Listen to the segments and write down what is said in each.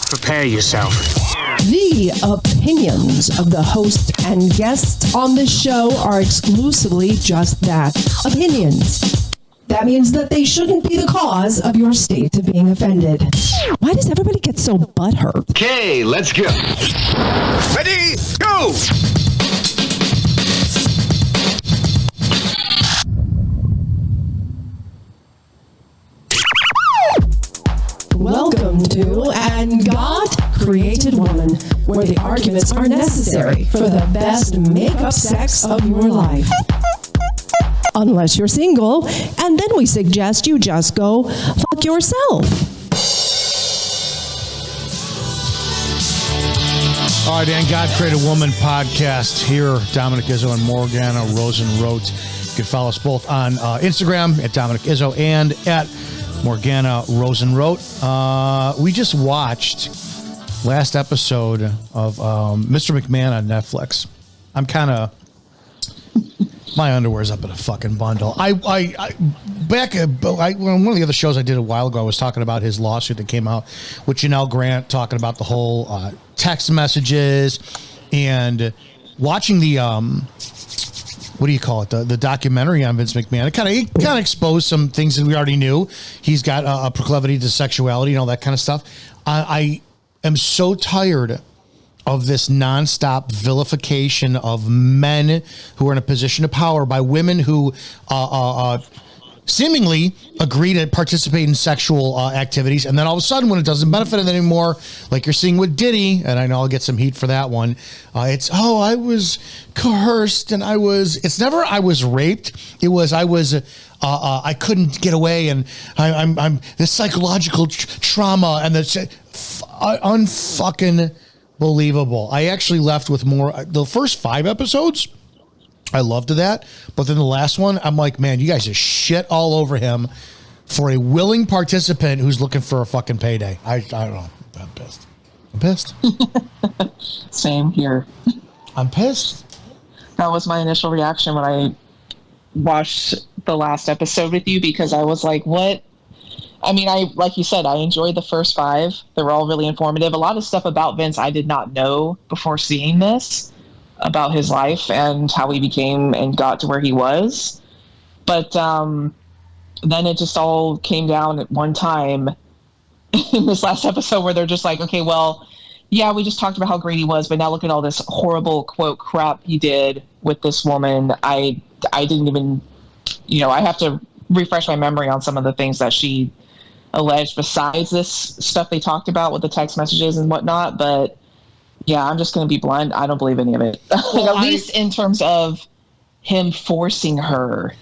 Prepare yourself. The opinions of the host and guests on this show are exclusively just that, opinions. That means that they shouldn't be the cause of your state of being offended. Why does everybody get so butthurt? Okay, let's go. Ready, go! Welcome to And God Created Woman, where the arguments are necessary for the best make-up sex of your life. Unless you're single, and then we suggest you just go fuck yourself. All right, and God Created Woman podcast here. Dominic Izzo and Morgana Rosenroth. You can follow us both on Instagram at Dominic Izzo and at Morgana Rosenroth. We just watched last episode of Mr. McMahon on Netflix. I'm kind of... My underwear's up in a fucking bundle. One of the other shows I did a while ago, I was talking about his lawsuit that came out with Janelle Grant, talking about the whole text messages and watching the what do you call it? The documentary on Vince McMahon. It kind of exposed some things that we already knew. He's got a proclivity to sexuality and all that kind of stuff. I am so tired of this nonstop vilification of men who are in a position of power by women who seemingly agree to participate in sexual activities, and then all of a sudden, when it doesn't benefit them anymore, like you're seeing with Diddy, and I know I'll get some heat for that one. I was coerced, and it's never I was raped. It was I couldn't get away, and I'm this psychological trauma, and that's unfucking believable. I actually left with more. The first 5 episodes, I loved that. But then the last one, I'm like, man, you guys just shit all over him for a willing participant who's looking for a fucking payday. I don't know. I'm pissed. I'm pissed. Same here. I'm pissed. That was my initial reaction when I watched the last episode with you, because I was like, what? I mean, like you said, I enjoyed the first 5. They were all really informative. A lot of stuff about Vince I did not know before seeing this, about his life and how he became and got to where he was. But then it just all came down at one time in this last episode where they're just like, okay, well, yeah, we just talked about how great he was, but now look at all this horrible, quote, crap he did with this woman. I didn't even, I have to refresh my memory on some of the things that she alleged besides this stuff they talked about with the text messages and whatnot. But yeah, I'm just going to be blunt. I don't believe any of it. Well, at least in terms of him forcing her.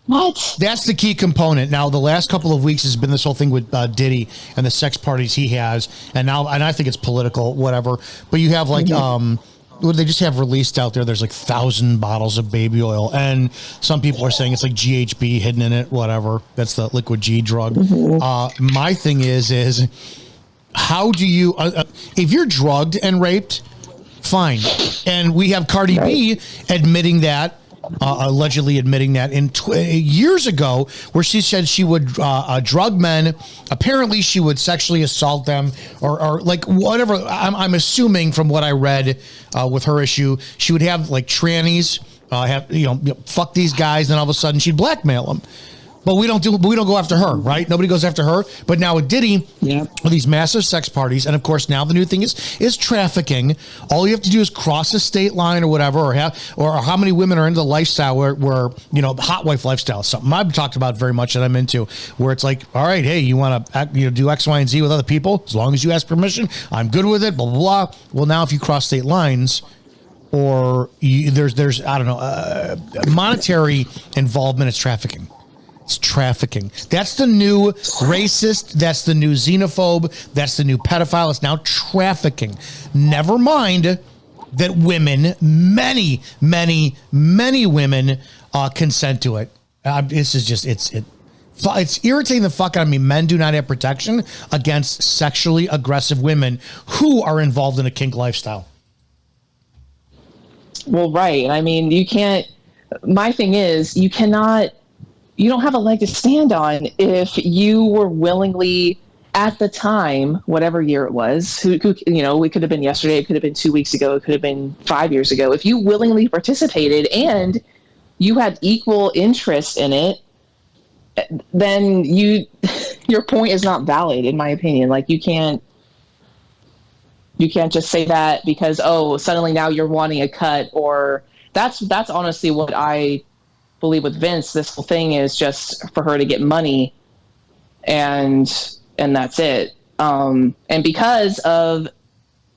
What? That's the key component. Now, the last couple of weeks has been this whole thing with Diddy and the sex parties he has. And I think it's political, whatever. But you have like, what they just have released out there, there's like 1,000 bottles of baby oil, and some people are saying it's like GHB hidden in it, whatever. That's the liquid G drug. My thing is how do you if you're drugged and raped, fine. And we have Cardi B admitting that, allegedly admitting that years ago, where she said she would drug men. Apparently she would sexually assault them or like whatever. I'm assuming from what I read with her issue, she would have like trannies fuck these guys, and all of a sudden she'd blackmail them. But we don't go after her, right? Nobody goes after her. But now with Diddy, with these massive sex parties, and of course now the new thing is trafficking. All you have to do is cross a state line or whatever, or how many women are into the lifestyle where hot wife lifestyle, something I've talked about very much that I'm into, where it's like, all right, hey, you want to do X, Y, and Z with other people, as long as you ask permission, I'm good with it. Blah blah blah. Well, now if you cross state lines, or there's I don't know, monetary involvement, it's trafficking. It's trafficking. That's the new racist. That's the new xenophobe. That's the new pedophile. It's now trafficking. Never mind that women, many women, consent to it. This is just it's irritating the fuck out of me. Men do not have protection against sexually aggressive women who are involved in a kink lifestyle. Well, right. I mean, you can't. My thing is, you don't have a leg to stand on if you were willingly at the time, whatever year it was, who it could have been yesterday, it could have been 2 weeks ago, it could have been 5 years ago. If you willingly participated and you had equal interest in it, then your point is not valid, in my opinion. Like, you can't just say that because, suddenly now you're wanting a cut, or that's honestly what I believe with Vince. This whole thing is just for her to get money, and that's it. And because of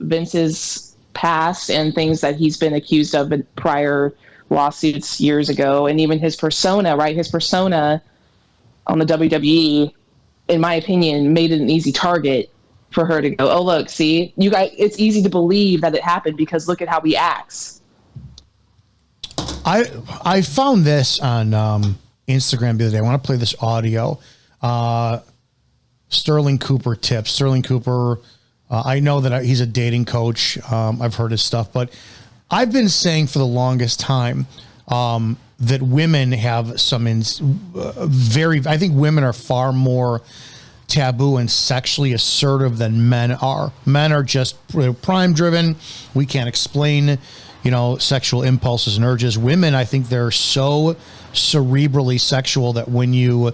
Vince's past and things that he's been accused of in prior lawsuits years ago, and even his persona, right? His persona on the WWE, in my opinion, made it an easy target for her to go, oh, look, see, you guys, it's easy to believe that it happened because look at how he acts. I found this on Instagram the other day. I want to play this audio. Sterling Cooper tips. Sterling Cooper, I know that he's a dating coach. I've heard his stuff, but I've been saying for the longest time that women have some I think women are far more taboo and sexually assertive than men are. Men are just prime driven. We can't explain, sexual impulses and urges. Women, I think they're so cerebrally sexual that when you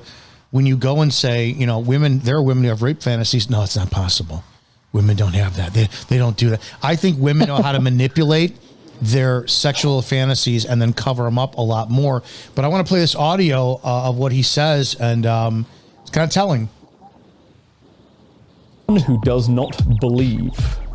go and say, women, there are women who have rape fantasies. No, it's not possible. Women don't have that. They don't do that. I think women know how to manipulate their sexual fantasies and then cover them up a lot more. But I want to play this audio of what he says, and it's kind of telling. Who does not believe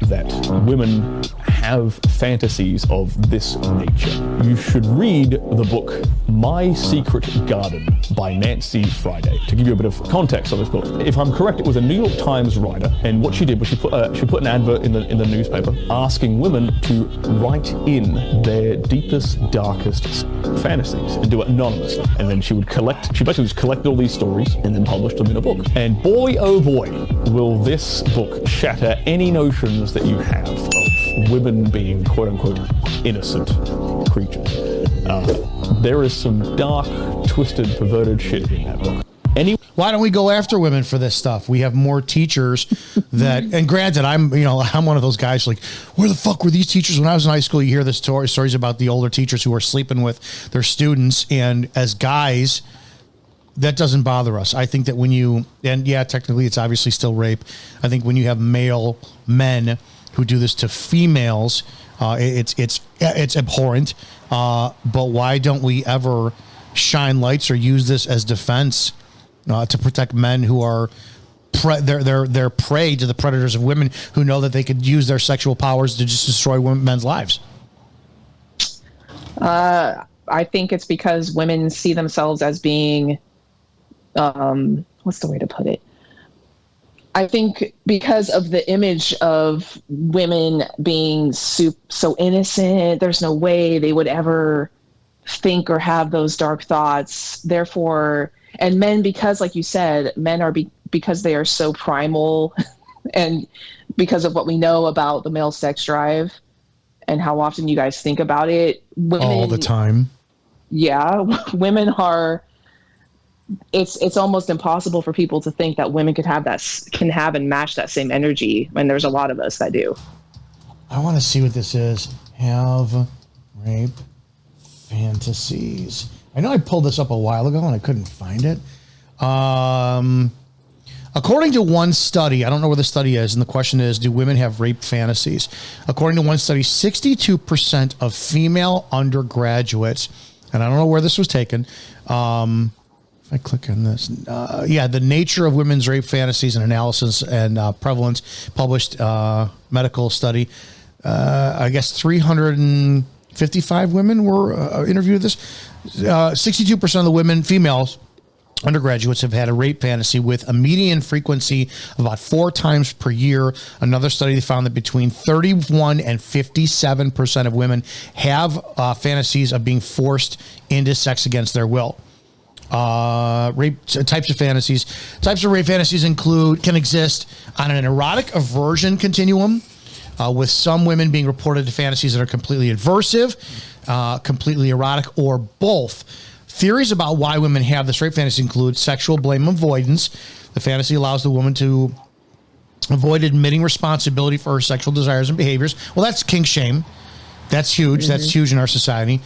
that women have fantasies of this nature, you should read the book My Secret Garden by Nancy Friday. To give you a bit of context on this book, if I'm correct, it was a New York Times writer, and what she did was she put an advert in the newspaper asking women to write in their deepest, darkest fantasies and do it anonymously. And then she basically just collected all these stories and then published them in a book. And boy, oh boy, will this book shatter any notions that you have of women being quote-unquote innocent creatures. There is some dark, twisted, perverted shit in that book. Why don't we go after women for this stuff? We have more teachers that, and granted, I'm one of those guys like, where the fuck were these teachers when I was in high school? You hear the stories about the older teachers who are sleeping with their students, and as guys, that doesn't bother us. I think that technically it's obviously still rape. I think when you have male men who do this to females, it's abhorrent. But why don't we ever shine lights or use this as defense to protect men who are they're prey to the predators of women who know that they could use their sexual powers to just destroy men's lives? I think it's because women see themselves as being what's the way to put it? I think because of the image of women being so innocent, there's no way they would ever think or have those dark thoughts. Therefore, and men, because like you said, men are because they are so primal and because of what we know about the male sex drive and how often you guys think about it. Women, all the time. Yeah, women are... It's almost impossible for people to think that women can have and match that same energy when there's a lot of us that do. I want to see what this is. Have rape fantasies. I know I pulled this up a while ago and I couldn't find it. According to one study, I don't know where the study is, and the question is, do women have rape fantasies? According to one study, 62% of female undergraduates, and I don't know where this was taken, if I click on this, the nature of women's rape fantasies and analysis and prevalence, published medical study. I guess 355 women were interviewed this. 62% of the women, females, undergraduates have had a rape fantasy with a median frequency of about 4 times per year. Another study found that between 31 and 57% of women have fantasies of being forced into sex against their will. Rape types of fantasies. Types of rape fantasies can exist on an erotic aversion continuum, with some women being reported to fantasies that are completely aversive, completely erotic, or both. Theories about why women have this rape fantasy include sexual blame avoidance. The fantasy allows the woman to avoid admitting responsibility for her sexual desires and behaviors. Well, that's kink shame. That's huge. Mm-hmm. That's huge in our society.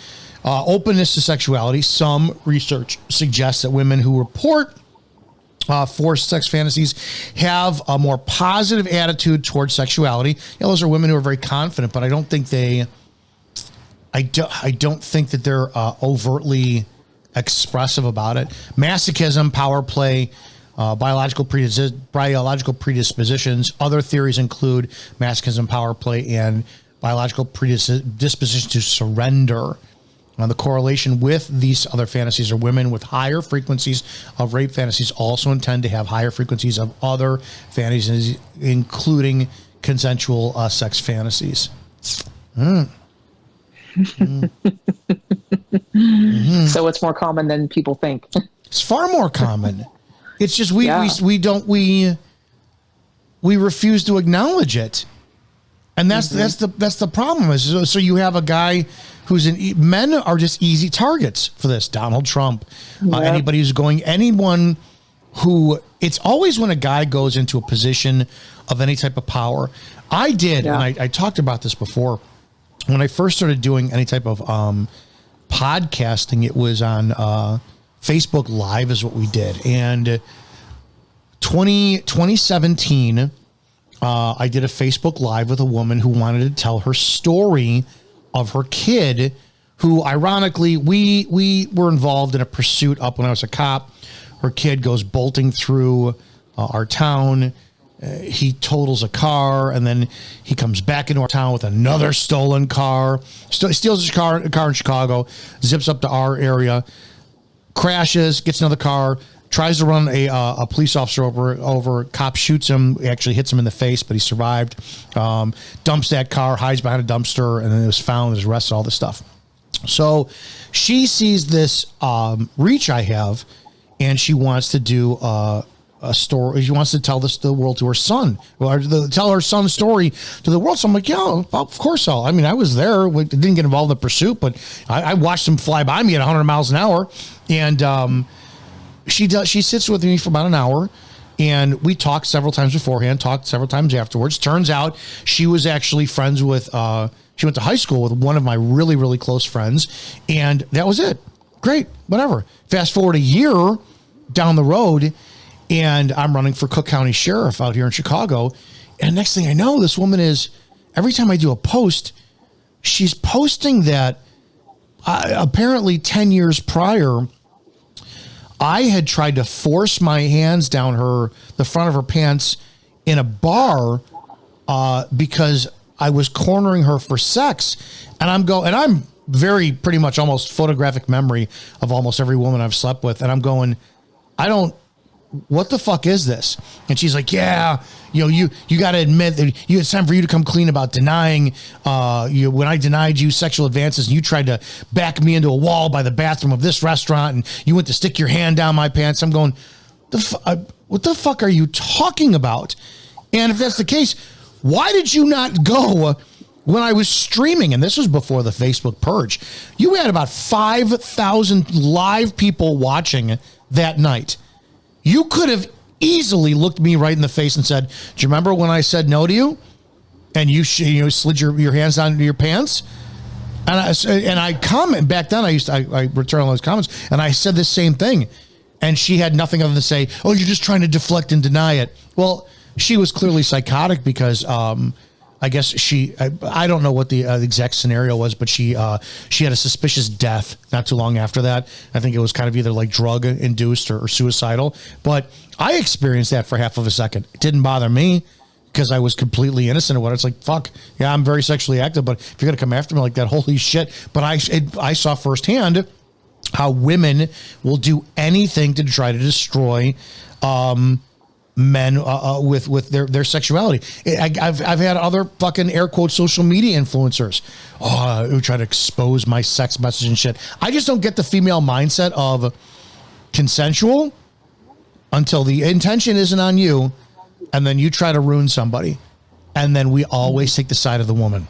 Openness to sexuality. Some research suggests that women who report forced sex fantasies have a more positive attitude towards sexuality. Those are women who are very confident, but I don't think I don't think that they're overtly expressive about it. Masochism, power play, biological predispositions. Other theories include masochism, power play, and biological predisposition to surrender. The correlation with these other fantasies are women with higher frequencies of rape fantasies also intend to have higher frequencies of other fantasies, including consensual sex fantasies. Mm-hmm. So it's more common than people think. It's far more common. It's just we refuse to acknowledge it, and that's the problem. Is so you have a guy who's men are just easy targets for this. Donald Trump, anybody who's anyone who, it's always when a guy goes into a position of any type of power. I did, and I talked about this before. When I first started doing any type of podcasting, it was on Facebook Live is what we did. And 2017, I did a Facebook Live with a woman who wanted to tell her story of her kid, who ironically, we were involved in a pursuit up when I was a cop. Her kid goes bolting through our town. He totals a car, and then he comes back into our town with another stolen car. Steals his car in Chicago, zips up to our area, crashes, gets another car, tries to run a police officer over. Cop shoots him, actually hits him in the face, but he survived. Dumps that car, hides behind a dumpster, and then it was found, was arrested, all this stuff. So she sees this reach I have, and she wants to do a story. She wants to tell the world to her son, or tell her son's story to the world. So I'm like, yeah, of course I'll. I mean, I was there. We didn't get involved in the pursuit, but I watched him fly by me at 100 miles an hour. And she sits with me for about an hour, and we talked several times beforehand, talked several times afterwards. Turns out she was actually friends with, she went to high school with one of my really, really close friends, and that was it. Great, whatever. Fast forward a year down the road, and I'm running for Cook County Sheriff out here in Chicago. And next thing I know, this woman is, every time I do a post, she's posting that apparently 10 years prior, I had tried to force my hands down the front of her pants in a bar because I was cornering her for sex. And I'm very pretty much almost photographic memory of almost every woman I've slept with. And I'm going, what the fuck is this? And she's like, yeah, you got to admit that it's time for you to come clean about denying when I denied you sexual advances, and you tried to back me into a wall by the bathroom of this restaurant, and you went to stick your hand down my pants. I'm going, what the fuck are you talking about? And if that's the case, why did you not go when I was streaming? And this was before the Facebook purge. You had about 5,000 live people watching that night. You could have easily looked me right in the face and said, do you remember when I said no to you? And you slid your hands down to your pants? And I comment back then, I return all those comments, and I said the same thing. And she had nothing other than say, oh, you're just trying to deflect and deny it. Well, she was clearly psychotic because I guess I don't know what the exact scenario was, but she had a suspicious death not too long after that. I think it was kind of either like drug induced or suicidal, but I experienced that for half of a second. It didn't bother me because I was completely innocent of what it's like. Fuck yeah, I'm very sexually active, but if you're going to come after me like that, holy shit. But I saw firsthand how women will do anything to try to destroy, men with their sexuality. I've had other fucking air quote social media influencers who try to expose my sex message and shit. I just don't get the female mindset of consensual until the intention isn't on you, and then you try to ruin somebody, and then we always take the side of the woman.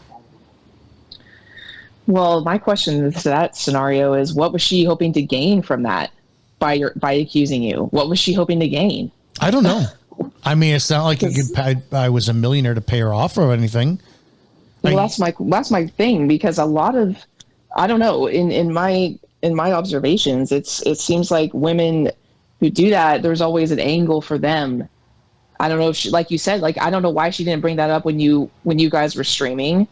Well, my question to that scenario is, what was she hoping to gain from that by accusing you? What was she hoping to gain? I don't know. I mean, it's not like I was a millionaire to pay her off or anything. Well, that's my thing, because a lot of, I don't know, in my observations, it seems like women who do that, there's always an angle for them. I don't know if she, like you said, like, I don't know why she didn't bring that up when you guys were streaming.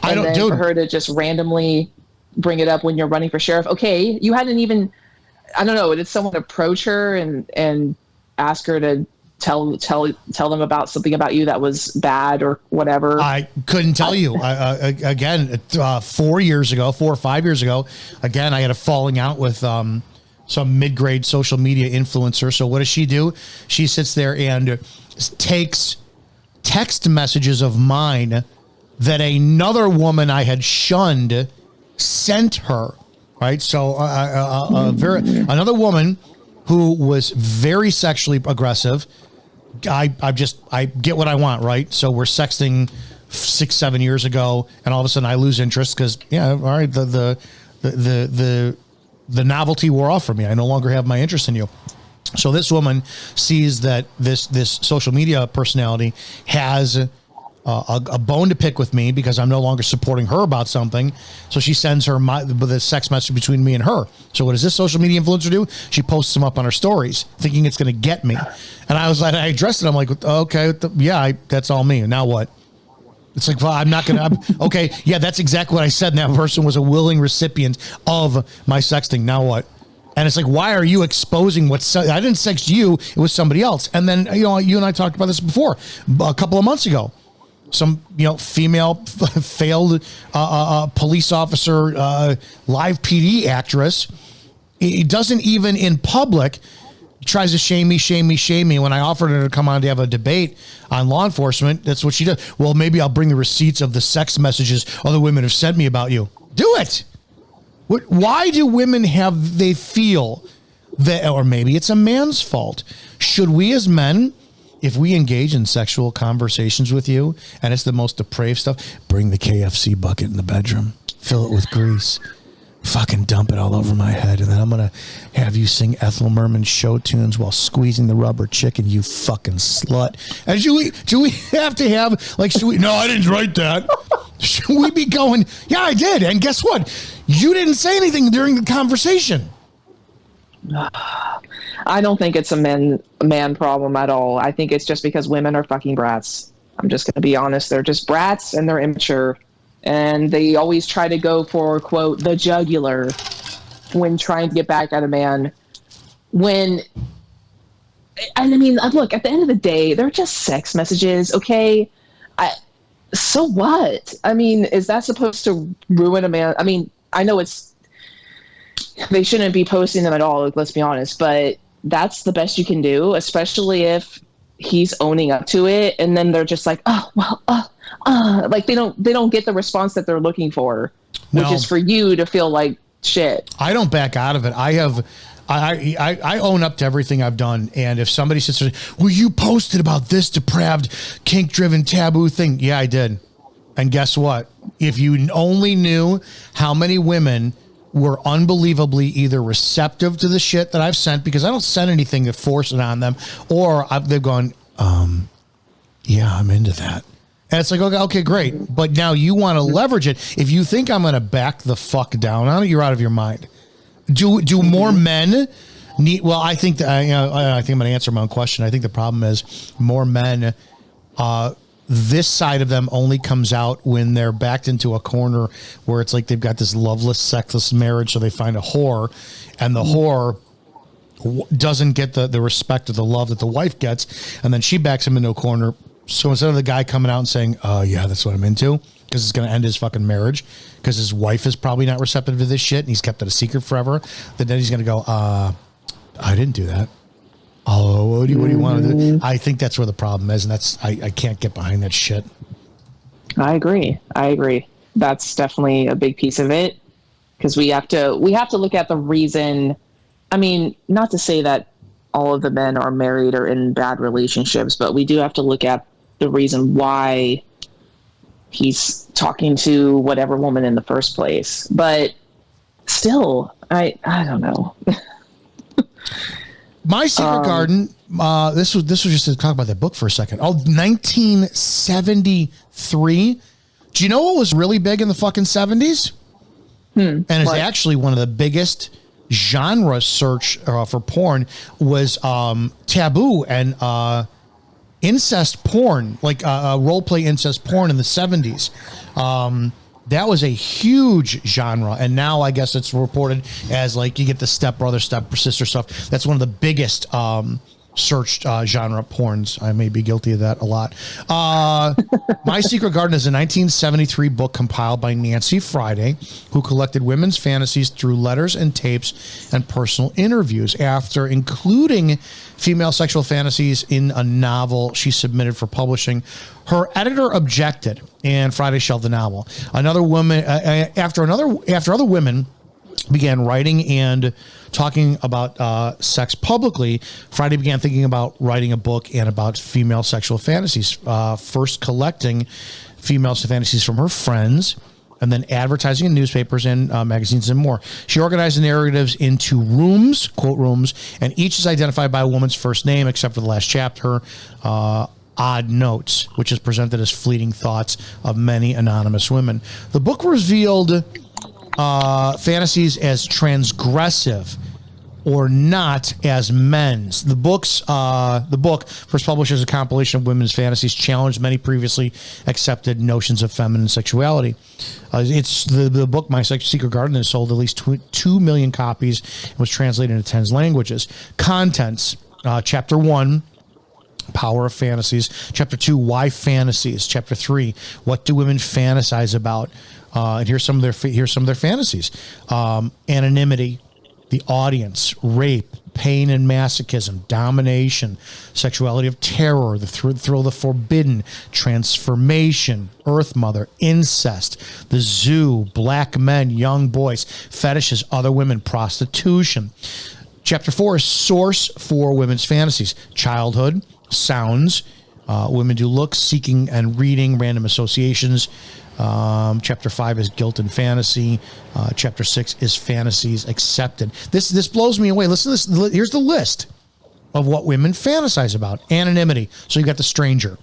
For her to just randomly bring it up when you're running for sheriff. Okay, you hadn't even, I don't know, did someone approach her and ask her to tell them about something about you that was bad or whatever? I couldn't tell you. Again, 4 or 5 years ago, again, I had a falling out with some mid-grade social media influencer. So what does she do? She sits there and takes text messages of mine that another woman I had shunned sent her. Right. So another woman who was very sexually aggressive. I get what I want. Right. So we're sexting 6-7 years ago, and all of a sudden I lose interest because, all right, the novelty wore off for me. I no longer have my interest in you. So this woman sees that this social media personality has a bone to pick with me because I'm no longer supporting her about something. So she sends her the sex message between me and her. So what does this social media influencer do? She posts them up on her stories, thinking it's going to get me. And I was like, I addressed it. I'm like, okay, that's all me. Now what? It's like, well, I'm not going to. Okay, yeah, that's exactly what I said. And that person was a willing recipient of my sexting. Now what? And it's like, why are you exposing I didn't sext you. It was somebody else. And then, you and I talked about this before a couple of months ago. Some, female failed police officer, live PD actress. It doesn't even in public tries to shame me. When I offered her to come on to have a debate on law enforcement, that's what she does. Well, maybe I'll bring the receipts of the sex messages other women have sent me about you. Do it. Why do women they feel that, or maybe it's a man's fault? Should we as men, if we engage in sexual conversations with you and it's the most depraved stuff, bring the KFC bucket in the bedroom, fill it with grease, fucking dump it all over my head, and then I'm going to have you sing Ethel Merman show tunes while squeezing the rubber chicken, you fucking slut. And do we have to have, like, no, I didn't write that. Should we be going, yeah, I did. And guess what? You didn't say anything during the conversation. I don't think it's a man problem at all. I think it's just because women are fucking brats. I'm just going to be honest. They're just brats and they're immature. And they always try to go for, quote, the jugular when trying to get back at a man. Look, at the end of the day, they're just sex messages, okay? So what? I mean, is that supposed to ruin a man? I mean, I know they shouldn't be posting them at all, let's be honest, but that's the best you can do, especially if he's owning up to it, and then they're just like, like they don't get the response that they're looking for, which is for you to feel like shit. I don't back out of it. I own up to everything I've done, and if somebody says, well, you posted about this depraved, kink-driven, taboo thing, yeah, I did. And guess what? If you only knew how many women were unbelievably either receptive to the shit that I've sent, because I don't send anything to force it on them, or they've gone, yeah, I'm into that. And it's like, okay, great. But now you want to leverage it. If you think I'm going to back the fuck down on it, you're out of your mind. Do more men need, well, I think that, I think I'm going to answer my own question. I think the problem is more men, this side of them only comes out when they're backed into a corner where it's like they've got this loveless, sexless marriage. So they find a whore, and the whore doesn't get the respect or the love that the wife gets. And then she backs him into a corner. So instead of the guy coming out and saying, yeah, that's what I'm into, because it's going to end his fucking marriage, because his wife is probably not receptive to this shit and he's kept it a secret forever, then he's going to go, I didn't do that. Oh, what do you want to do? I think that's where the problem is, and I can't get behind that shit. I agree. That's definitely a big piece of it, because we have to look at the reason. I mean, not to say that all of the men are married or in bad relationships, but we do have to look at the reason why he's talking to whatever woman in the first place. But still, I don't know. My Secret Garden. This was just to talk about that book for a second. 1973. Do you know what was really big in the fucking 70s? And it's actually one of the biggest genre search for porn was taboo and incest porn, like role play incest porn in the 70s. That was a huge genre, and now I guess it's reported as like you get the stepbrother, stepsister stuff. That's one of the biggest searched genre porns. I may be guilty of that a lot. My Secret Garden is a 1973 book compiled by Nancy Friday, who collected women's fantasies through letters and tapes and personal interviews. After including female sexual fantasies in a novel she submitted for publishing, her editor objected, and Friday shelved the novel. Another woman, after other women began writing and talking about sex publicly, Friday began thinking about writing a book and about female sexual fantasies, first collecting female fantasies from her friends and then advertising in newspapers and magazines and more. She organized the narratives into rooms, quote rooms, and each is identified by a woman's first name except for the last chapter, Odd Notes, which is presented as fleeting thoughts of many anonymous women. The book revealed fantasies as transgressive or not as men's. The book, first published as a compilation of women's fantasies, challenged many previously accepted notions of feminine sexuality. It's the book, My Secret Garden, has sold at least 2 million copies and was translated into 10 languages. Contents, Chapter 1, Power of Fantasies. Chapter 2, Why Fantasies. Chapter 3, What Do Women Fantasize About? And here's some of their fantasies: anonymity, the audience, rape, pain and masochism, domination, sexuality of terror, the thrill of the forbidden, transformation, Earth Mother, incest, the zoo, black men, young boys, fetishes, other women, prostitution. Chapter 4 is source for women's fantasies: childhood, sounds, women do looks, seeking and reading, random associations. Chapter 5 is guilt and fantasy. Chapter 6 is fantasies accepted. This blows me away. Listen to this. Here's the list of what women fantasize about. Anonymity. So you got the stranger.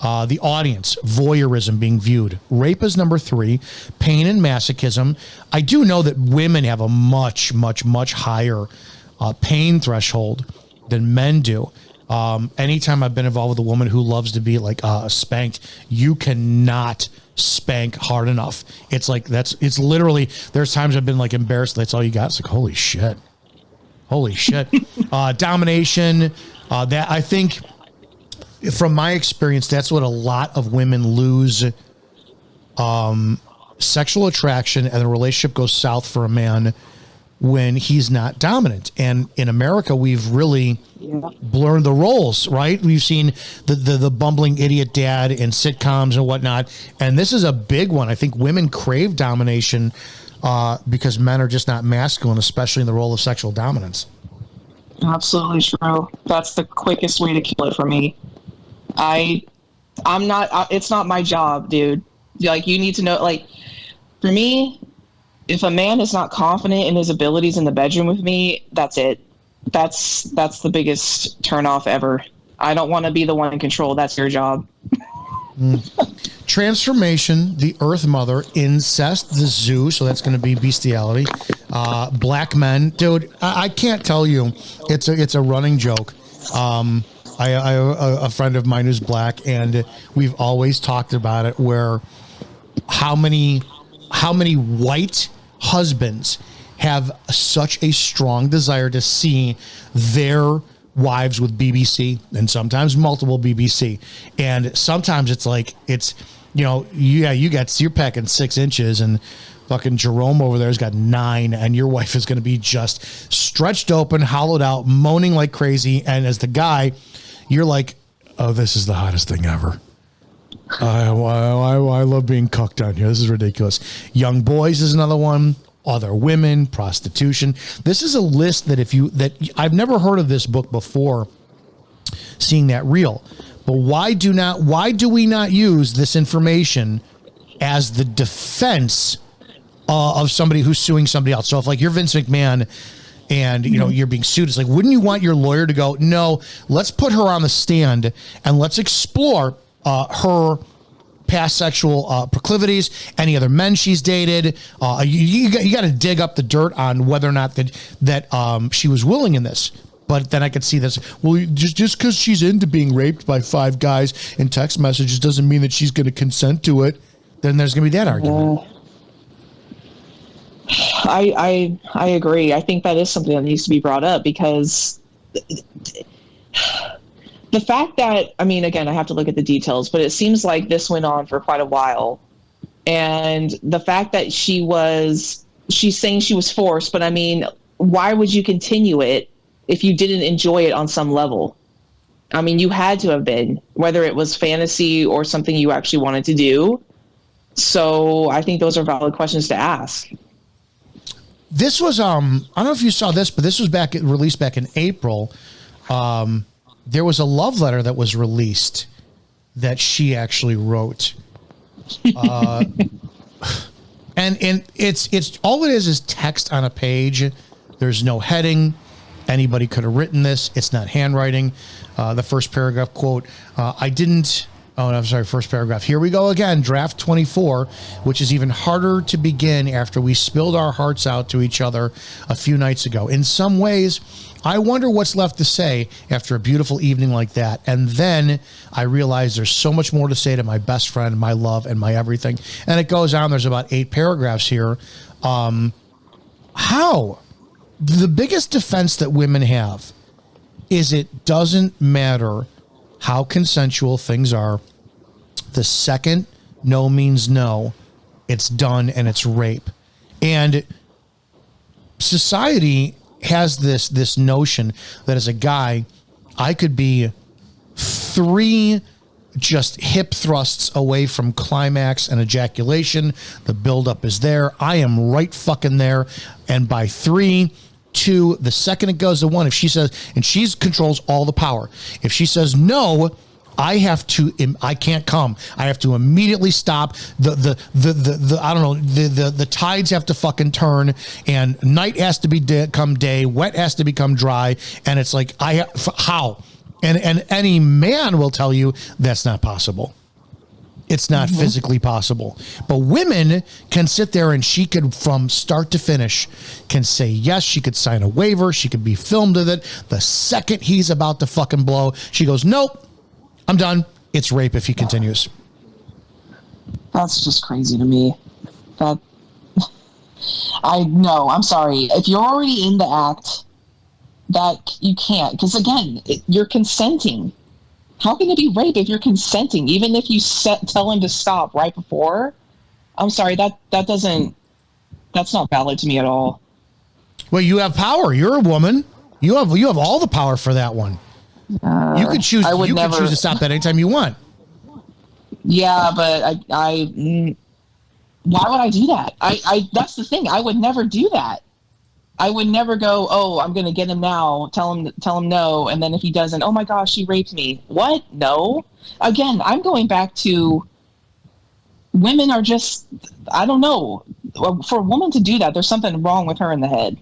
The audience, voyeurism, being viewed. Rape is number 3. Pain and masochism. I do know that women have a much, much, much higher pain threshold than men do. Anytime I've been involved with a woman who loves to be like spanked, you cannot spank hard enough. It's like it's literally, there's times I've been like embarrassed. That's all you got. It's like, holy shit. Domination. That I think from my experience, that's what a lot of women lose. Sexual attraction, and the relationship goes south for a man when he's not dominant. And in America, we've really blurred the roles, right? We've seen the bumbling idiot dad in sitcoms and whatnot. And this is a big one. I think women crave domination because men are just not masculine, especially in the role of sexual dominance. Absolutely true. That's the quickest way to kill it for me. I'm not, it's not my job, dude. Like, you need to know, like, for me, if a man is not confident in his abilities in the bedroom with me, that's it. That's the biggest turnoff ever. I don't want to be the one in control. That's your job. Transformation, the Earth Mother, incest, the zoo. So that's going to be bestiality. Black men, dude. I can't tell you. It's a running joke. I have a friend of mine who's black, and we've always talked about it. Where how many white husbands have such a strong desire to see their wives with BBC, and sometimes multiple BBC, and sometimes it's like you're packing 6 inches, and fucking Jerome over there's got 9, and your wife is going to be just stretched open, hollowed out, moaning like crazy, and as the guy, you're like, oh, this is the hottest thing ever. I love being cucked down here. This is ridiculous. Young boys is another one. Other women, prostitution. This is a list that I've never heard of this book before, seeing that reel. But why do we not use this information as the defense of somebody who's suing somebody else? So if like you're Vince McMahon and you know you're being sued. It's like, wouldn't you want your lawyer to go, no, let's put her on the stand and let's explore her past sexual proclivities, any other men she's dated. You got to dig up the dirt on whether or not that she was willing in this. But then I could see this. Well, just because she's into being raped by 5 guys in text messages doesn't mean that she's going to consent to it. Then there's going to be that argument. I agree. I think that is something that needs to be brought up, because the fact that, I mean, again, I have to look at the details, but it seems like this went on for quite a while. And the fact that she's saying she was forced, but I mean, why would you continue it if you didn't enjoy it on some level? I mean, you had to have been, whether it was fantasy or something you actually wanted to do. So I think those are valid questions to ask. This was, I don't know if you saw this, but this was released back in April. There was a love letter that was released that she actually wrote. And it's all it is text on a page. There's no heading. Anybody could have written this. It's not handwriting. The first paragraph quote, first paragraph. Here we go again. Draft 24, which is even harder to begin after we spilled our hearts out to each other a few nights ago. In some ways, I wonder what's left to say after a beautiful evening like that. And then I realize there's so much more to say to my best friend, my love, and my everything. And it goes on. There's about 8 paragraphs here. How? The biggest defense that women have is it doesn't matter how consensual things are. The second no means no, it's done and it's rape. And society has this notion that as a guy, I could be 3 just hip thrusts away from climax and ejaculation. The buildup is there. I am right fucking there. And by 3, 2, the second it goes to 1, if she says, and she controls all the power. If she says no, I can't come. I have to immediately stop. The tides have to fucking turn, and night has to become day, wet has to become dry, and it's like, how? And any man will tell you that's not possible. It's not physically possible. But women can sit there and she could, from start to finish, can say yes. She could sign a waiver. She could be filmed with it. The second he's about to fucking blow, she goes, nope, I'm done. It's rape if he continues. That's just crazy to me. I'm sorry. If you're already in the act, that you can't. Because again, you're consenting. How can it be rape if you're consenting? Even if you tell him to stop right before? I'm sorry, that's not valid to me at all. Well, you have power. You're a woman. You have all the power for that one. You could choose. You could choose to stop that anytime you want. Yeah, but why would I do that? That's the thing. I would never do that. I would never go, oh, I'm going to get him now, tell him no, and then if he doesn't, oh my gosh, she raped me. What? No. Again, I'm going back to women are just, I don't know. For a woman to do that, there's something wrong with her in the head.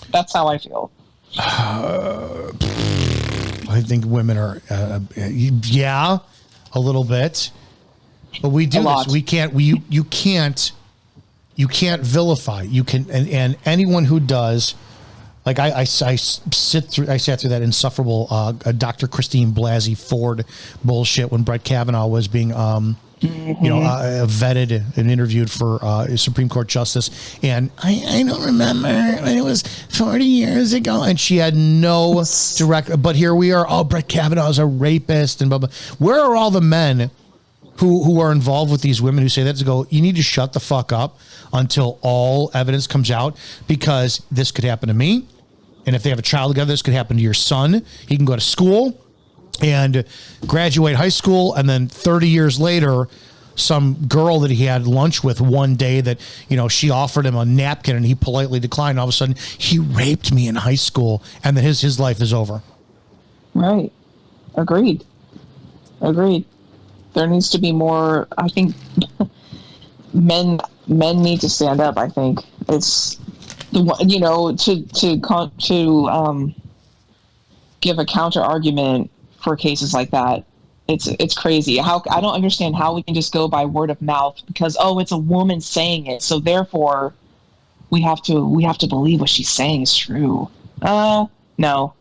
That's how I feel. I think women are, a little bit. But we do this. We can't, you can't vilify. You can, and anyone who does, like I sat through that insufferable Dr. Christine Blasey Ford bullshit when Brett Kavanaugh was being vetted and interviewed for Supreme Court justice, and I don't remember, it was 40 years ago, and she had no direct. But here we are. Oh, Brett Kavanaugh is a rapist, and blah blah. Where are all the men who are involved with these women who say that, to go, you need to shut the fuck up until all evidence comes out, because this could happen to me. And if they have a child together, this could happen to your son. He can go to school and graduate high school, and then 30 years later, some girl that he had lunch with one day that, she offered him a napkin and he politely declined. All of a sudden, he raped me in high school, and then his life is over. Right. Agreed. There needs to be more. I think men need to stand up. I think it's to give a counter argument for cases like that. It's crazy. How I don't understand how we can just go by word of mouth because it's a woman saying it, so therefore we have to believe what she's saying is true. No.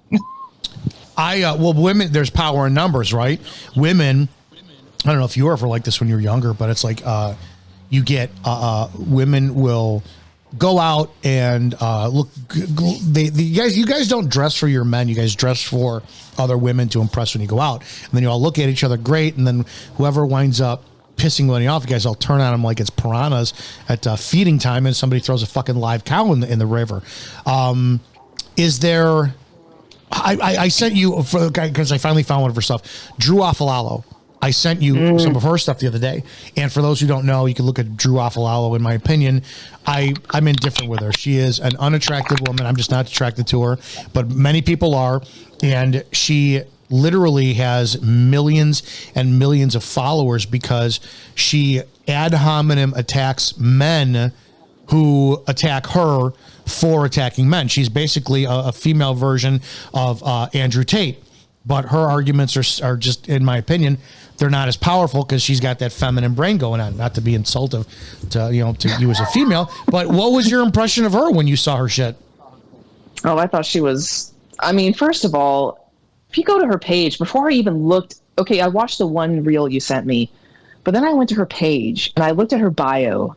Women, there's power in numbers, right? Women, I don't know if you were ever like this when you were younger, but it's like you get women will go out and look. You guys don't dress for your men. You guys dress for other women to impress when you go out, and then you all look at each other great, and then whoever winds up pissing money off, you guys all turn on them like it's piranhas at feeding time, and somebody throws a fucking live cow in the river. Is there? I sent you because I finally found one of her stuff. Drew Afalalo. I sent you some of her stuff the other day. And for those who don't know, you can look at Drew Afalalo. In my opinion, I'm indifferent with her. She is an unattractive woman. I'm just not attracted to her, but many people are. And she literally has millions and millions of followers because she ad hominem attacks men who attack her for attacking men. She's basically a female version of Andrew Tate, but her arguments are just, in my opinion, they're not as powerful because she's got that feminine brain going on. Not to be insultive to you as a female, but what was your impression of her when you saw her shit? Oh, I thought she was. I mean, first of all, if you go to her page, before I even looked, okay, I watched the one reel you sent me, but then I went to her page and I looked at her bio.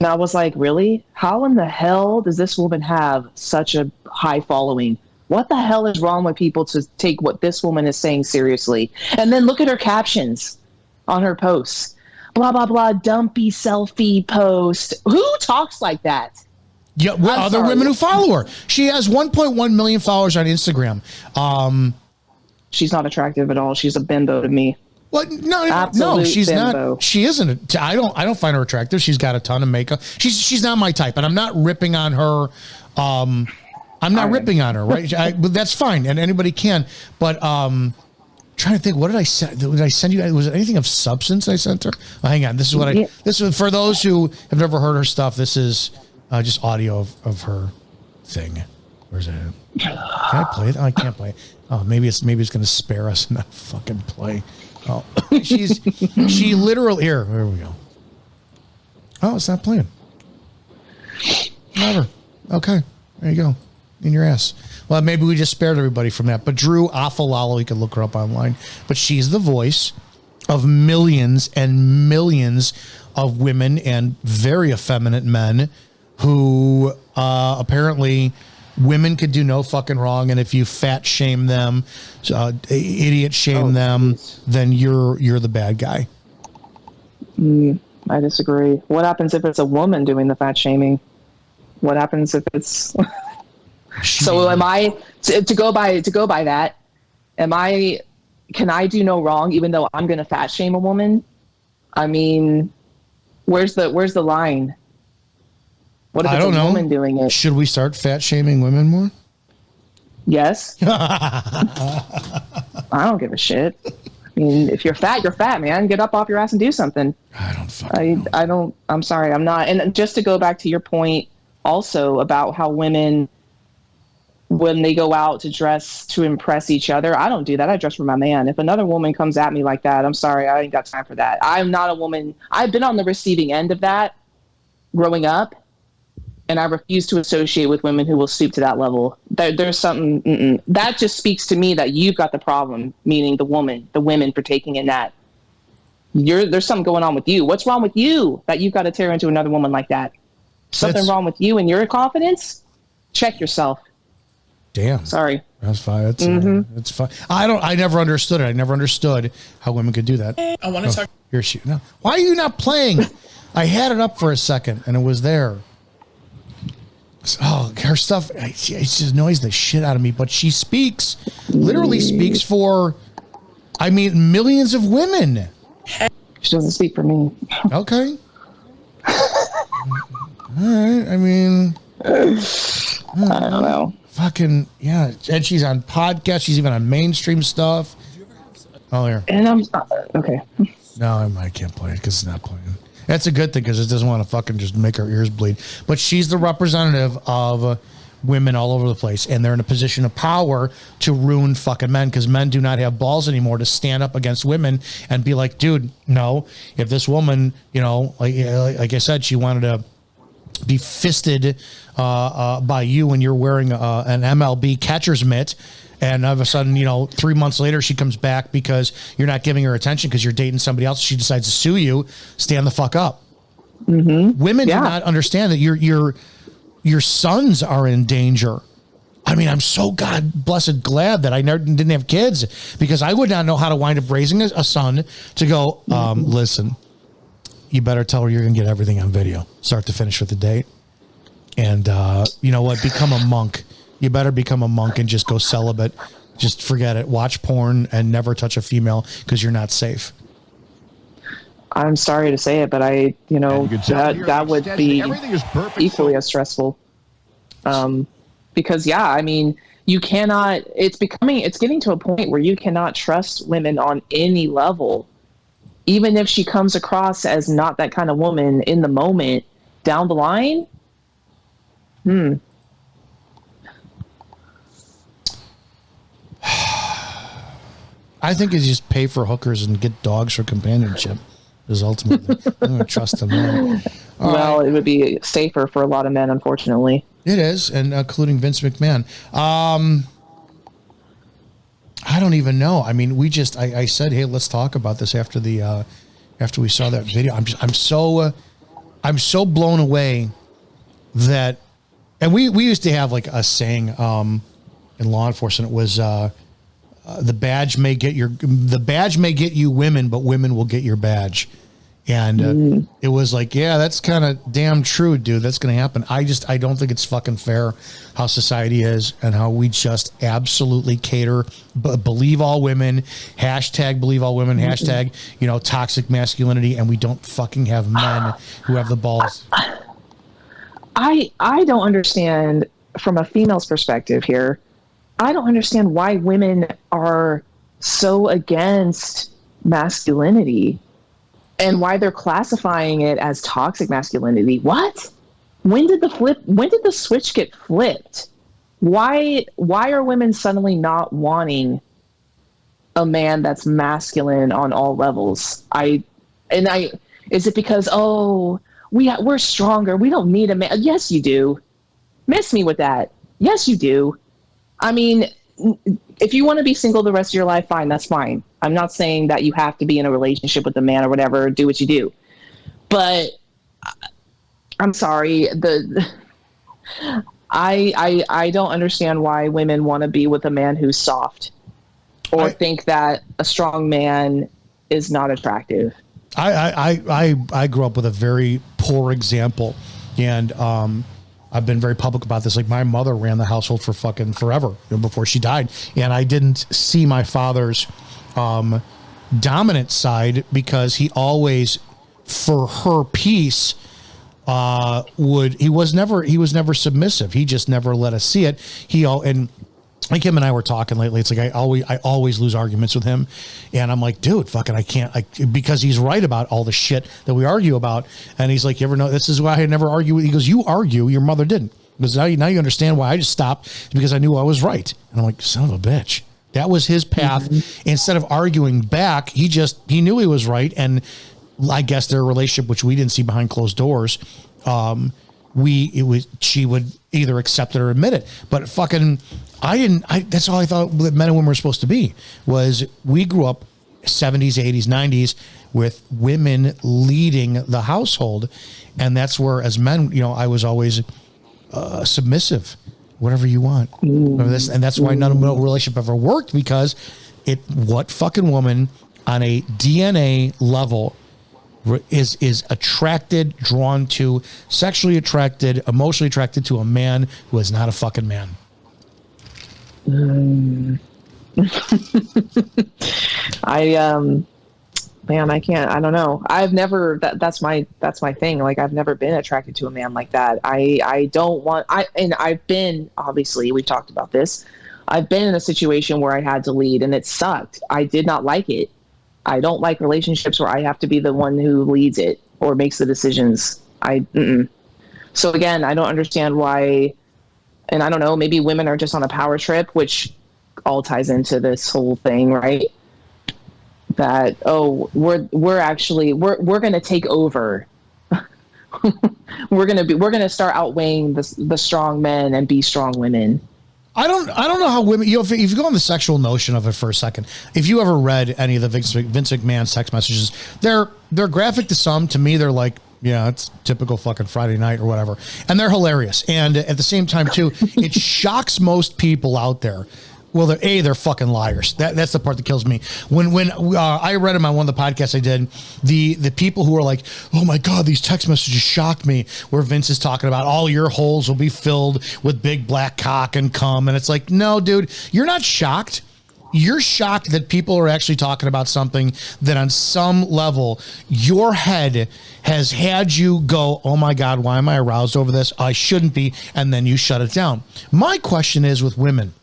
And I was like, really? How in the hell does this woman have such a high following? What the hell is wrong with people to take what this woman is saying seriously? And then look at her captions on her posts. Blah, blah, blah, dumpy selfie post. Who talks like that? Yeah, other women who follow her. She has 1.1 million followers on Instagram. She's not attractive at all. She's a bimbo to me. Well, no, she's bimbo. Not. She isn't. I don't find her attractive. She's got a ton of makeup. She's not my type, and I'm not ripping on her. I'm not ripping on her, right? But that's fine, and anybody can. But trying to think, what did I send? Did I send you? Was it anything of substance I sent her? Oh, hang on. This is what This is for those who have never heard her stuff. This is just audio of her thing. Where's it? Can I play it? Oh, I can't play it. Oh, maybe it's going to spare us and not fucking play. Oh, she literally here we go. Oh, it's not playing. Whatever. Okay, there you go. In your ass. Well, maybe we just spared everybody from that. But Drew Afalalo, you can look her up online. But she's the voice of millions and millions of women and very effeminate men who apparently women could do no fucking wrong, and if you fat shame them, idiot shame them, then you're the bad guy. I disagree. What happens if it's a woman doing the fat shaming? What happens if it's so? Am I to go by that? Can I do no wrong even though I'm going to fat shame a woman? I mean, where's the line? What if it's a woman doing it? Should we start fat shaming women more? Yes. I don't give a shit. I mean, if you're fat, man. Get up off your ass and do something. I don't. I'm sorry. I'm not. And just to go back to your point also about how women, when they go out to dress to impress each other, I don't do that. I dress for my man. If another woman comes at me like that, I'm sorry. I ain't got time for that. I'm not a woman. I've been on the receiving end of that growing up. And I refuse to associate with women who will stoop to that level. There's something that just speaks to me that you've got the problem, meaning the women partaking in that. There's something going on with you. What's wrong with you that you've got to tear into another woman like that? Something wrong with you and your confidence? Check yourself. Damn. Sorry. That's fine. That's fine. I never understood it. I never understood how women could do that. I want to talk. Here she. No. Why are you not playing? I had it up for a second and it was there. Oh, her stuff, it just annoys the shit out of me, but she literally speaks for, millions of women. She doesn't speak for me. Okay. All right, I don't know. Fucking, yeah, and she's on podcasts, she's even on mainstream stuff. Oh, here. And I'm, okay. No, I can't play it because it's not playing. That's a good thing because it doesn't want to fucking just make our ears bleed. But she's the representative of women all over the place, and they're in a position of power to ruin fucking men because men do not have balls anymore to stand up against women and be like, dude, no. If this woman, you know, like I said, she wanted to be fisted by you when you're wearing an MLB catcher's mitt, and all of a sudden, you know, 3 months later, she comes back because you're not giving her attention because you're dating somebody else. She decides to sue you. Stand the fuck up. Mm-hmm. Women do not understand that your sons are in danger. I mean, I'm so God blessed glad that I never didn't have kids because I would not know how to wind up raising a son to go, listen, you better tell her you're going to get everything on video, start to finish with the date. And you know what? Become a monk. You better become a monk and just go celibate. Just forget it. Watch porn and never touch a female because you're not safe. I'm sorry to say it, but that would be equally as stressful. Because I mean, you cannot, it's getting to a point where you cannot trust women on any level. Even if she comes across as not that kind of woman in the moment, down the line, I think it's just pay for hookers and get dogs for companionship is ultimately. I'm going to trust them more. Well, it would be safer for a lot of men, unfortunately. It is, and including Vince McMahon. I don't even know. I mean, I said, hey, let's talk about this after we saw that video. I'm so blown away that, and we used to have like a saying in law enforcement. It was the badge may get you women, but women will get your badge. And it was like, yeah, that's kind of damn true, dude. That's going to happen. I don't think it's fucking fair how society is and how we just absolutely cater, believe all women, hashtag believe all women, hashtag, you know, toxic masculinity. And we don't fucking have men who have the balls. I don't understand from a female's perspective here. I don't understand why women are so against masculinity. And why they're classifying it as toxic masculinity. What? When did the switch get flipped? Why are women suddenly not wanting a man that's masculine on all levels? Is it because, we're stronger, we don't need a man? Yes, you do. Miss me with that. Yes, you do. I mean, if you want to be single the rest of your life, fine, that's fine. I'm not saying that you have to be in a relationship with a man or whatever, do what you do. But I'm sorry, I don't understand why women want to be with a man who's soft or think that a strong man is not attractive. I grew up with a very poor example, and I've been very public about this. Like, my mother ran the household for fucking forever before she died. And I didn't see my father's dominant side because he always, for her peace, he was never submissive. He just never let us see it. And like him and I were talking lately. It's like I always lose arguments with him, and I'm like, dude, fucking, I can't, because he's right about all the shit that we argue about. And he's like, you ever know? This is why I never argue with. He goes, you argue, your mother didn't. Because now you understand why I just stopped, because I knew I was right. And I'm like, son of a bitch. That was his path. Mm-hmm. Instead of arguing back, he knew he was right. And I guess their relationship, which we didn't see behind closed doors, she would either accept it or admit it. But fucking, that's all I thought that men and women were supposed to be. Was we grew up 70s, 80s, 90s with women leading the household, and that's where, as men, I was always submissive. Whatever you want. This, and that's why no relationship ever worked, because what fucking woman on a DNA level is attracted, drawn to, sexually attracted, emotionally attracted to a man who is not a fucking man? I can't, I don't know. I've never, that's my thing. Like, I've never been attracted to a man like that. And I've been, obviously we've talked about this. I've been in a situation where I had to lead, and it sucked. I did not like it. I don't like relationships where I have to be the one who leads it. or makes the decisions. So again, I don't understand why, and I don't know, maybe women are just on a power trip, which all ties into this whole thing, right? That, we're going to take over. we're going to start outweighing the strong men and be strong women. I don't know how women, if you go on the sexual notion of it for a second, if you ever read any of the Vince McMahon's text messages, they're graphic to some. To me, they're like, yeah, it's typical fucking Friday night or whatever. And they're hilarious. And at the same time, too, it shocks most people out there. Well, they're fucking liars. That's the part that kills me. When I read them on one of the podcasts I did, the people who are like, oh my God, these text messages shocked me, where Vince is talking about all your holes will be filled with big black cock and cum. And it's like, no, dude, you're not shocked. You're shocked that people are actually talking about something that on some level, your head has had you go, oh my God, why am I aroused over this? I shouldn't be. And then you shut it down. My question is with women,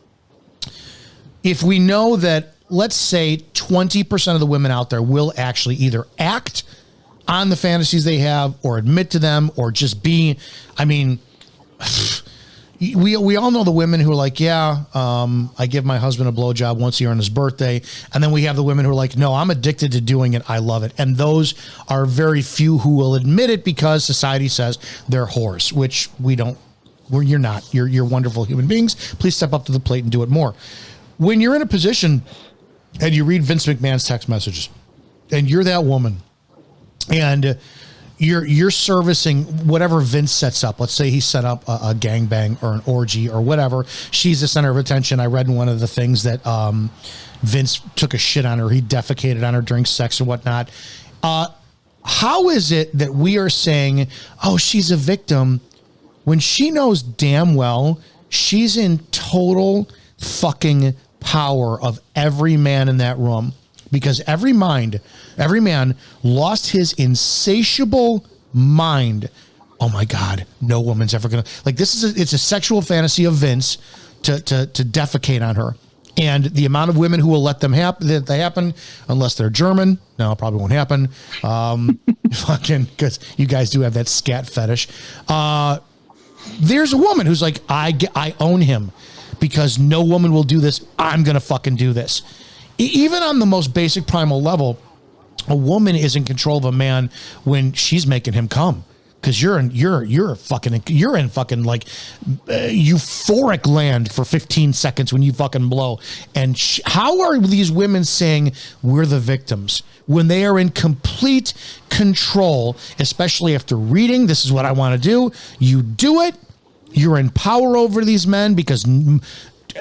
if we know that, let's say 20% of the women out there will actually either act on the fantasies they have or admit to them or just be, I mean, we all know the women who are like, yeah, I give my husband a blowjob once a year on his birthday. And then we have the women who are like, no, I'm addicted to doing it. I love it. And those are very few who will admit it because society says they're whores, which we don't, you're not. You're wonderful human beings. Please step up to the plate and do it more. When you're in a position and you read Vince McMahon's text messages and you're that woman and you're servicing whatever Vince sets up. Let's say he set up a gangbang or an orgy or whatever. She's the center of attention. I read in one of the things that Vince took a shit on her. He defecated on her during sex and whatnot. How is it that we are saying, oh, she's a victim when she knows damn well she's in total fucking power of every man in that room, because every man lost his insatiable mind. Oh my God, no woman's ever gonna like this. It's a sexual fantasy of Vince to defecate on her, and the amount of women who will let them happen, unless they're German, no, it probably won't happen. Fucking, because you guys do have that scat fetish. There's a woman who's like, I own him. Because no woman will do this, I'm going to fucking do this. Even on the most basic primal level, a woman is in control of a man when she's making him come. Because you're in fucking like euphoric land for 15 seconds when you fucking blow. And how are these women saying we're the victims when they are in complete control, especially after reading, this is what I want to do. You do it. You're in power over these men because 80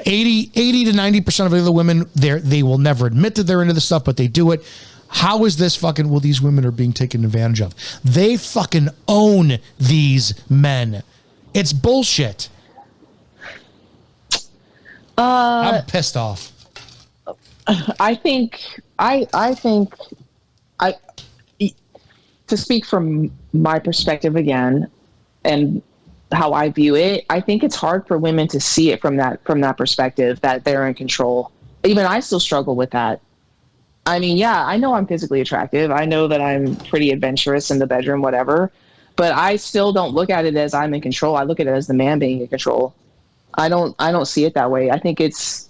to 90% of the other women, they will never admit that they're into the stuff, but they do it. How is this fucking, well, these women are being taken advantage of. They fucking own these men. It's bullshit. I'm pissed off. I think to speak from my perspective again, and how I view it, I think it's hard for women to see it from that perspective, that they're in control. Even I still struggle with that. I mean, yeah, I know I'm physically attractive. I know that I'm pretty adventurous in the bedroom, whatever, but I still don't look at it as I'm in control. I look at it as the man being in control. I don't see it that way. I think it's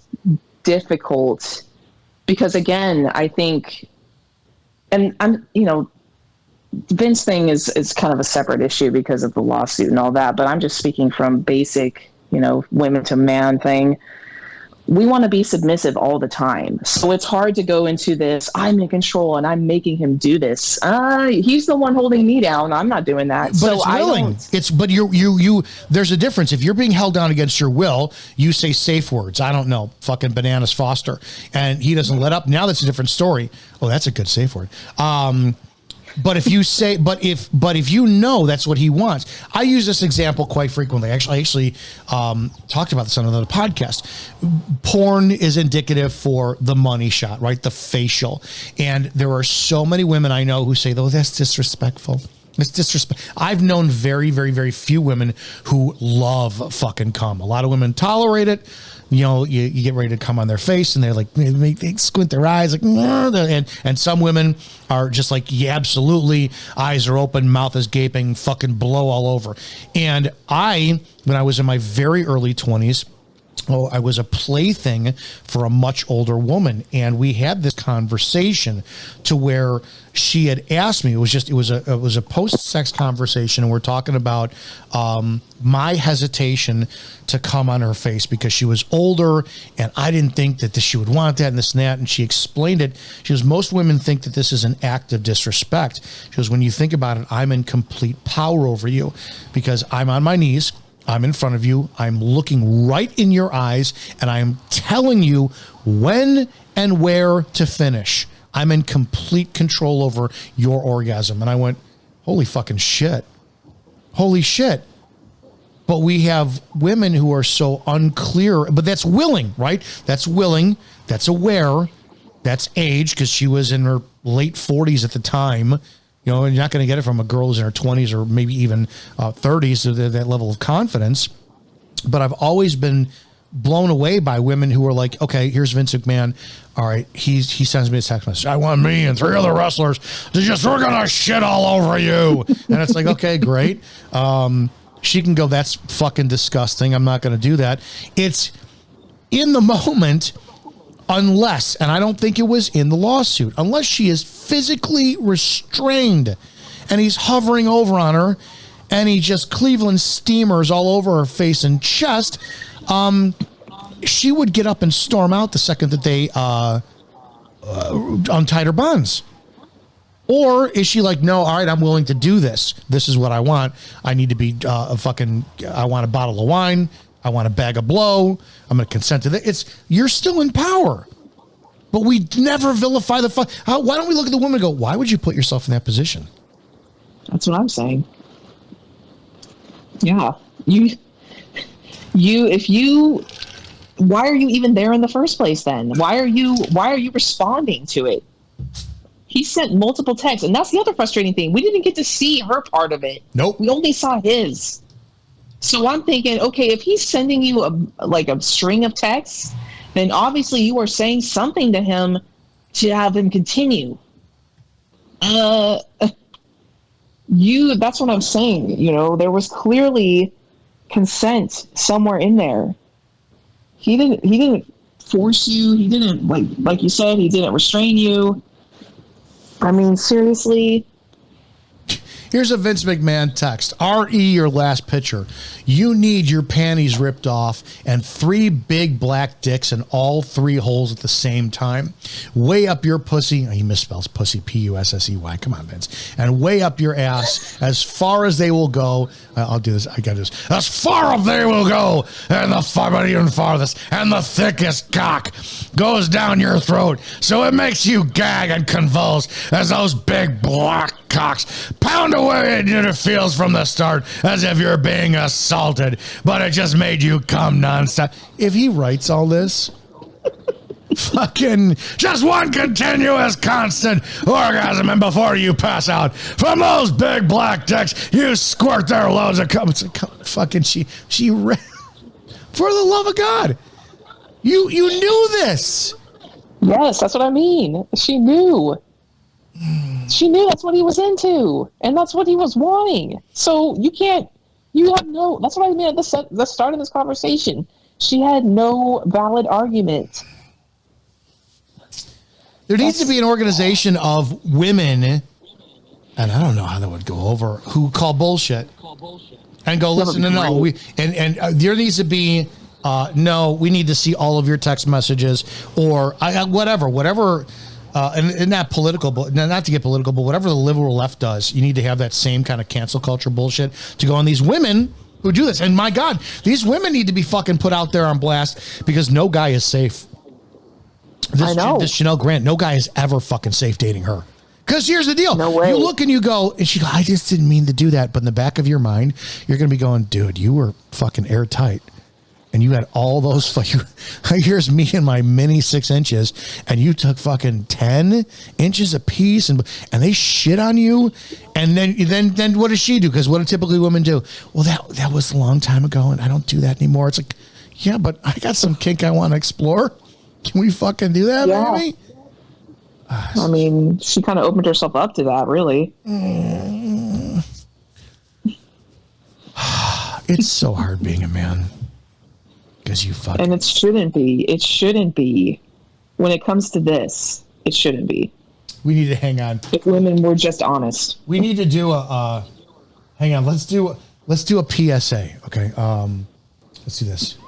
difficult because, again, I think, and I'm, Vince thing is kind of a separate issue because of the lawsuit and all that, but I'm just speaking from basic, women to man thing. We want to be submissive all the time. So it's hard to go into this, I'm in control and I'm making him do this. He's the one holding me down. I'm not doing that. But so it's willing. There's a difference. If you're being held down against your will, you say safe words. I don't know, fucking Bananas Foster. And he doesn't let up. Now that's a different story. Oh, that's a good safe word. But if you say, but if you know that's what he wants, I use this example quite frequently. I actually talked about this on another podcast. Porn is indicative for the money shot, right? The facial, and there are so many women I know who say, "Oh, that's disrespectful." It's disrespect. I've known very, very, very few women who love fucking cum. A lot of women tolerate it. you get ready to come on their face, and they're like, they squint their eyes, like, and some women are just like, yeah, absolutely, eyes are open, mouth is gaping, fucking blow all over. And when I was in my very early 20s, I was a plaything for a much older woman, and we had this conversation to where she had asked me. It was a post-sex conversation, and we're talking about my hesitation to come on her face because she was older, and I didn't think that she would want that and this and that. And she explained it. She goes, most women think that this is an act of disrespect. She goes, when you think about it, I'm in complete power over you because I'm on my knees. I'm in front of you. I'm looking right in your eyes, and I'm telling you when and where to finish. I'm in complete control over your orgasm. And I went, holy fucking shit. Holy shit. But we have women who are so unclear, but that's willing, right? That's willing. That's aware. That's age, because she was in her late 40s at the time. You know, you're not going to get it from a girl who's in her 20s or maybe even 30s, so that level of confidence. But I've always been blown away by women who are like, okay, here's Vince McMahon. All right, he sends me a text message. I want me and 3 other wrestlers to we're going to shit all over you. And it's like, okay, great. She can go, that's fucking disgusting. I'm not going to do that. It's in the moment. Unless, and I don't think it was in the lawsuit, unless she is physically restrained and he's hovering over on her and he just Cleveland steamers all over her face and chest, she would get up and storm out the second that they untied her bonds. Or is she like, no, all right, I'm willing to do this. This is what I want. I need to be I want a bottle of wine. I want a bag of blow. I'm going to consent to that. You're still in power, but we never vilify the fuck. Why don't we look at the woman and go, why would you put yourself in that position? That's what I'm saying. Yeah. Why are you even there in the first place then? Why are you responding to it? He sent multiple texts, and that's the other frustrating thing. We didn't get to see her part of it. Nope. We only saw his. So I'm thinking, okay, if he's sending you a string of texts, then obviously you are saying something to him to have him continue. That's what I'm saying. You know, there was clearly consent somewhere in there. He didn't force you. He didn't, like you said, he didn't restrain you. I mean, seriously. Here's a Vince McMahon text. R.E. your last picture. You need your panties ripped off and 3 big black dicks in all 3 holes at the same time. Way up your pussy. Oh, he misspells pussy, P-U-S-S-E-Y. Come on, Vince. And way up your ass as far as they will go. I'll do this. I got this. As far as they will go. And the far, but even farthest. And the thickest cock goes down your throat. So it makes you gag and convulse as those big black cocks pound away and it feels from the start as if you're being assaulted, but it just made you come nonstop. If he writes all this, fucking just one continuous constant orgasm, and before you pass out from those big black dicks, you squirt their loads of cum. It's like, fucking she for the love of God, you knew this. Yes, that's what I mean. She knew. She knew that's what he was into, and that's what he was wanting. So that's what I meant at the start of this conversation. She had no valid argument. There needs to be an organization of women, and I don't know how that would go over, who call bullshit and go, listen, no, there needs to be, no, we need to see all of your text messages or whatever. And not political, but not to get political, but whatever the liberal left does, you need to have that same kind of cancel culture bullshit to go on these women who do this. And my God, these women need to be fucking put out there on blast because no guy is safe. I know. This Chanel Grant, no guy is ever fucking safe dating her. Because here's the deal. No way. You look and you go, and she goes, I just didn't mean to do that. But in the back of your mind, you're going to be going, dude, you were fucking airtight. And you had all those, here's me in my mini 6 inches, and you took fucking 10 inches a piece, and they shit on you. And then what does she do? Because what do typically women do? Well, that was a long time ago, and I don't do that anymore. It's like, Yeah, but I got some kink I want to explore. Can we fucking do that, baby? I mean, she kind of opened herself up to that, really. It's so hard being a man. Because you fucking... And it shouldn't be. It shouldn't be. When it comes to this, it shouldn't be. We need to hang on. If women were just honest. We need to do a... hang on. Let's do a PSA. Okay. Let's do this.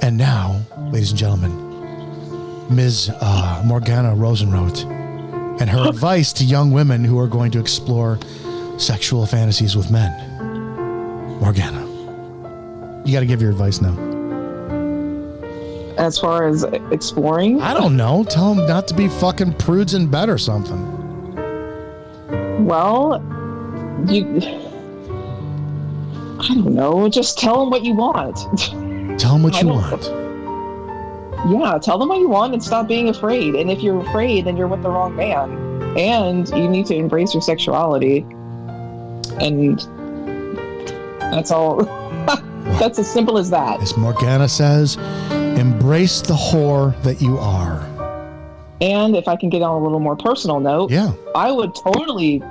And now, ladies and gentlemen, Ms. Morgana Rosenroth and her advice to young women who are going to explore sexual fantasies with men. Morgana, you got to give your advice now. As far as exploring? I don't know. Tell them not to be fucking prudes in bed or something. Well, I don't know. Just tell them what you want. Tell them what you want. Yeah, tell them what you want and stop being afraid. And if you're afraid, then you're with the wrong man. And you need to embrace your sexuality. And that's all. That's as simple as that. As Morgana says, embrace the whore that you are. And if I can get on a little more personal note, yeah, I would totally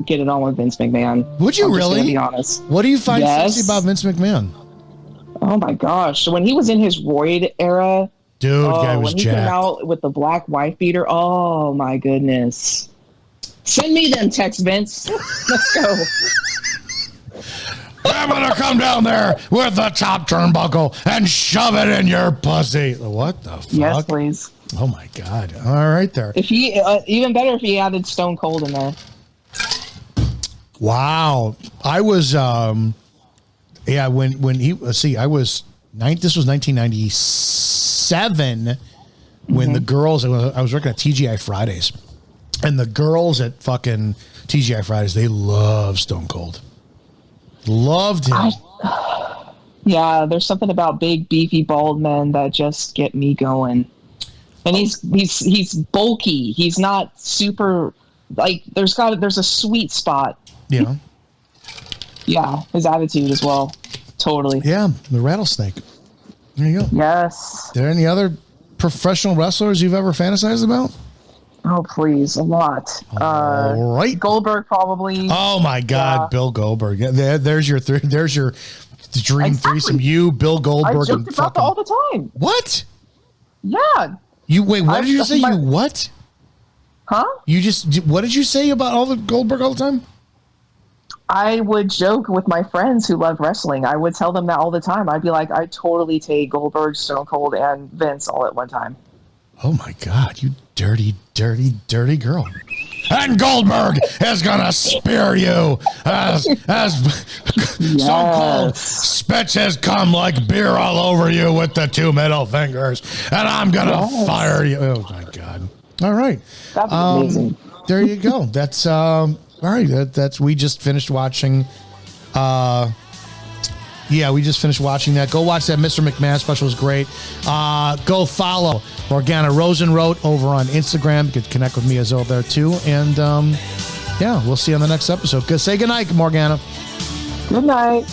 get it on with Vince McMahon. Would you really? To be honest. What do you find sexy about Vince McMahon? Oh my gosh. When he was in his roid era, dude, guy was when he jacked. came out with the black wife beater, oh my goodness. Send me them texts, Vince. Let's go. I'm gonna come down there with the top turnbuckle and shove it in your pussy. What the fuck? Yes, please. Oh my god! All right, there. If he even better if he added Stone Cold in there. Wow, I was yeah. When he I was this was 1997 when the girls I was working at TGI Fridays, and the girls at fucking TGI Fridays they love Stone Cold. Loved him. Yeah, there's something about big, beefy, bald men that just get me going. And he's bulky. He's not super like there's a sweet spot. Yeah. Yeah, his attitude as well. Totally. Yeah, the rattlesnake. There you go. Yes. Are there any other professional wrestlers you've ever fantasized about? Oh, please, a lot. All right. Goldberg, probably. Oh, my God, yeah. Bill Goldberg. Yeah, there's your dream threesome. You, Bill Goldberg. I joke about that all the time. What? Yeah. Wait, what did you say? You what? Huh? What did you say about all the Goldberg all the time? I would joke with my friends who love wrestling. I would tell them that all the time. I'd be like, I totally take Goldberg, Stone Cold, and Vince all at one time. Oh, my God, you dirty, dirty, dirty girl. And Goldberg is going to spear you as yes. Stone Cold spits his cum like beer all over you with the two middle fingers. And I'm going to fire you. Oh, my God. All right. That'd be amazing. There you go. That's, all right. That's, we just finished watching, yeah, we just finished watching that. Go watch that Mr. McMahon special. It was great. Go follow Morgana Rosenroth over on Instagram. You can connect with me as well there too. And yeah, we'll see you on the next episode. Say goodnight, Morgana. Good night.